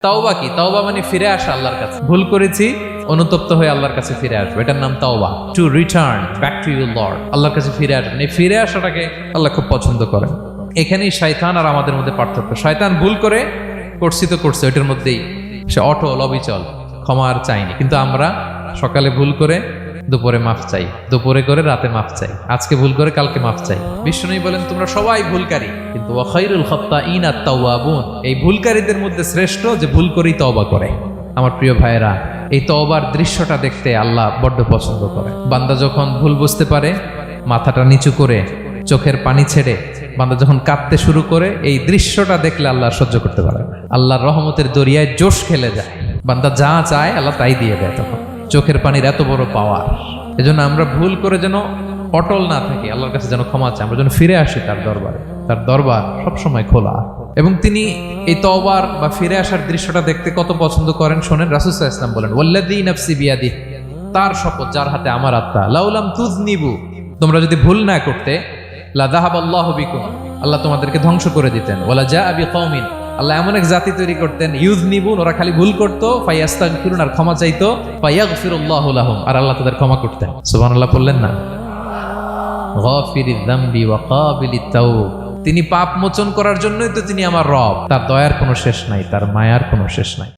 তাওবা কি? তাওবা মানে ফিরে আসা আল্লাহর কাছে। ভুল করেছি, অনুতপ্ত হয়ে আল্লাহর কাছে ফিরে আসবো, এটার নাম তাওবা। To return back to your Lord, আল্লাহর কাছে ফিরে আসবেন। এই ফিরে আসাটাকে আল্লাহ খুব পছন্দ করেন। এখানেই শয়তান আর আমাদের মধ্যে পার্থক্য। শয়তান ভুল করে করছি তো করছে, ওইটার মধ্যেই সে অটল অবিচল, ক্ষমা আর চাইনি। কিন্তু আমরা সকালে ভুল করে দুপুরে মাফ চাই, দুপুরে করে রাতে মাফ চাই, আজকে ভুল করে কালকে মাফ চাই। বিষ্ণুই বলেন তোমরা সবাই ভুলকারী, কিন্তু ওয়া খায়রুল খাত্তাঈন আত-তাওয়াবুন, এই ভুলকারীদের মধ্যে শ্রেষ্ঠ যে ভুল করেই তওবা করে। আমার প্রিয় ভাইয়েরা, এই তওবার দৃশ্যটা দেখতে আল্লাহ বড্ড পছন্দ করে। বান্দা যখন ভুল বুঝতে পারে, মাথাটা নিচু করে চোখের পানি ছেড়ে বান্দা যখন কাঁদতে শুরু করে, এই দৃশ্যটা দেখলে আল্লাহ সহ্য করতে পারে না। আল্লাহর রহমতের দরিয়ায় জোশ খেলে যায়, বান্দা যা চায় আল্লাহ তাই দিয়ে দেয়। তখন চোখের পানির এত বড় পাওয়ার। এজন্য আমরা ভুল করে যেন অটল না থাকি, আল্লাহর কাছে যেন ক্ষমা চাই, আমরা যেন ফিরে আসি তার দরবারে। তার দরবার সবসময় খোলা, এবং তিনি এই তওবার বা ফিরে আসার দৃশ্যটা দেখতে কত পছন্দ করেন শোনেন। রাসূল সাল্লাল্লাহু আলাইহি ওয়াসাল্লাম বলেন, ওয়াল্লাযী নাফসি বিয়াদিহি, তার শপথ যার হাতে আমার আত্মা, লাউলাম তুযনিবু, তোমরা যদি ভুল না করতে, লা যাহাবাল্লাহু বিকুম, আল্লাহ তোমাদেরকে ধ্বংস করে দিতেন। ওয়ালা জাআ বিকওমিন, আল্লাহ এমন এক জাতি তৈরি করতেন, ইউযনিবুন, ওরা খালি ভুল করতো, ফায়াস্তাগফিরুন, আর ক্ষমা চাইতো, ফায়াগফিরুল্লাহু লাহুম, আর আল্লাহ তাদের ক্ষমা করতেন। সুবহানাল্লাহ বললেন না? গাফিরিয যামবি ওয়া কাবিলিত তাওব, তিনি পাপ মোচন করার জন্যই তো তিনি আমার রব। তার দয়ার কোনো শেষ নাই, তার মায়ার কোনো শেষ নাই।